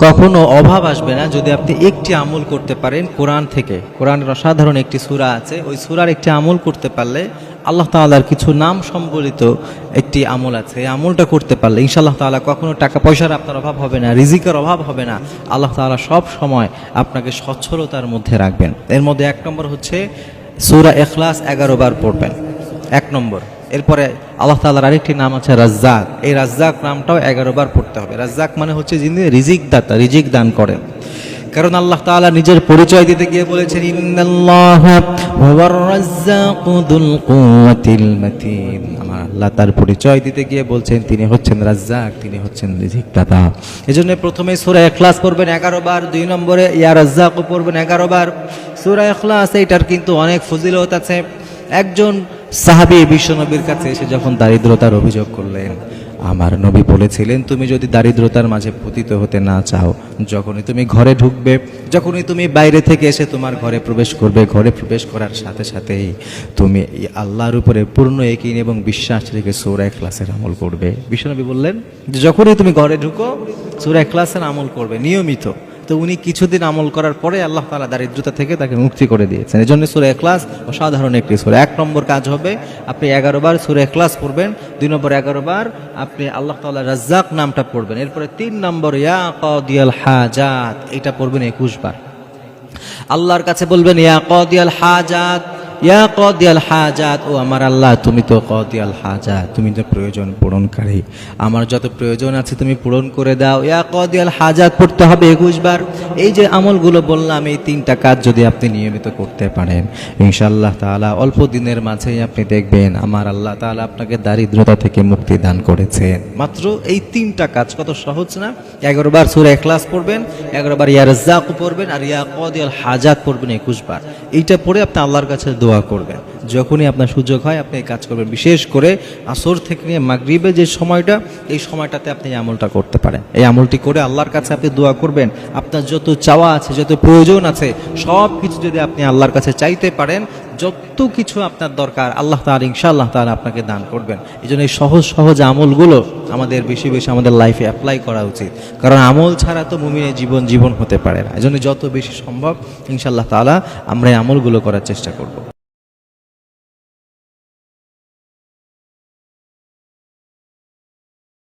কখনো অভাব আসবে না যদি আপনি একটি আমল করতে পারেন কোরআন থেকে। কোরআনের অসাধারণ একটি সূরা আছে, ওই সূরার একটি আমল করতে পারলে আল্লাহ তাআলার কিছু নাম সম্বলিত একটি আমল আছে, এই আমলটা করতে পারলে ইনশাআল্লাহ তাআলা কখনো টাকা পয়সার আপনার অভাব হবে না, রিজিকের অভাব হবে না। আল্লাহ তাআলা সব সময় আপনাকে সচ্ছলতার মধ্যে রাখবেন। এর মধ্যে এক নম্বর হচ্ছে সূরা ইখলাস 11 বার পড়বেন, এক নম্বর। এরপরে আল্লাহ তাআলার আরেকটি নাম আছে রাজ্জাক, এই রাজ্জাক নামটাও 11 বার পড়তে হবে। রাজ্জাক মানে হচ্ছে যিনি রিজিক দাতা, রিজিক দান করেন। কারণ আল্লাহ তাআলা নিজের পরিচয় দিতে গিয়ে বলেছেন ইন্নাল্লাহা হুয়ার রাজ্জাকু যুল কুওয়াতিল মাতিন। আমার আল্লাহ তার পরিচয় দিতে গিয়ে বলছেন তিনি হচ্ছেন রাজ্জাক, তিনি হচ্ছেন রিজিক দাতা। এজন্য প্রথমে সূরা ইখলাস পড়বেন 11 বার, 2 নম্বরে ইয়া রাজ্জাকু পড়বেন 11 বার। সূরা ইখলাস এইটার কিন্তু অনেক ফজিলত আছে। একজন সাহাবী বিশ্বনবীর কাছে এসে যখন দারিদ্রতার অভিযোগ করলেন, আমার নবী বলেছিলেন তুমি যদি দারিদ্রতার মাঝে পতিত হতে না চাও, যখনই তুমি ঘরে ঢুকবে, যখনই তুমি বাইরে থেকে এসে তোমার ঘরে প্রবেশ করবে, ঘরে প্রবেশ করার সাথে সাথেই তুমি আল্লাহর উপরে পূর্ণ ইয়াকিন এবং বিশ্বাস রেখে সূরা ইখলাসের আমল করবে। বিশ্বনবী বললেন যে যখনই তুমি ঘরে ঢুকো সূরা ইখলাসের আমল করবে নিয়মিত। তো উনি কিছুদিন আমল করার পরে আল্লাহ তাআলা দারিদ্রতা থেকে তাকে মুক্তি করে দিয়েছেন। এই জন্য সূরা ইখলাস অসাধারণ একটি সূরা। 1 নম্বর কাজ হবে আপনি 11 বার সূরা ইখলাস পড়বেন, 2 নম্বর 11 বার আপনি আল্লাহ তাআলা রাজ্জাক নামটা পড়বেন। এরপরে 3 নম্বর ইয়া কাদিয়াল হাজাত, এটা পড়বেন 21 বার। আল্লাহর কাছে বলবেন ইয়া কাদিয়াল হাজাত, ইয়া কাদিয়াল হাজাত, ও আমার আল্লাহ তুমি তো কাদিয়াল হাজাত, তুমি তো প্রয়োজন পূরণকারী, আমার যত প্রয়োজন আছে তুমি পূরণ করে দাও। ইয়া কাদিয়াল হাজাত পড়তে হবে 21 বার। এই যে আমলগুলো বললাম, এই 3টা কাজ যদি আপনি নিয়মিত করতে পারেন ইনশাআল্লাহ তাআলা অল্প দিনের মাঝেই আপনি দেখবেন আমার আল্লাহ তাআলা আপনাকে দারিদ্রতা থেকে মুক্তি দান করেছেন। মাত্র এই 3টা কাজ, কত সহজ না? 11 বার সূরা ইখলাস পড়বেন, 11 বার ইয়া রাজ্জাক পড়বেন, আর ইয়া কাদিয়াল হাজাত পড়বেন 21 বার। এইটা পড়ে আপনি আল্লাহর কাছে দোয়া করবেন। যখনই আপনার সুযোগ হয় আপনি এই কাজ করবেন। বিশেষ করে আসর থেকে নিয়ে মাগরিবের যে সময়টা, এই সময়টাতে আপনি এই আমলটা করতে পারেন। এই আমলটি করে আল্লাহর কাছে আপনি দোয়া করবেন। আপনার যত চাওয়া আছে, যত প্রয়োজন আছে, সব কিছু যদি আপনি আল্লাহর কাছে চাইতে পারেন, যত কিছু আপনার দরকার আল্লাহ তাআলা ইনশাআল্লাহ তাআলা আপনাকে দান করবেন। এই জন্য এই সহজ সহজ আমলগুলো আমাদের বেশি বেশি আমাদের লাইফে অ্যাপ্লাই করা উচিত। কারণ আমল ছাড়া তো মুমিনের জীবন হতে পারে না। এই জন্য যত বেশি সম্ভব ইনশাআল্লাহ তাআলা আমরা এই আমলগুলো করার চেষ্টা করব।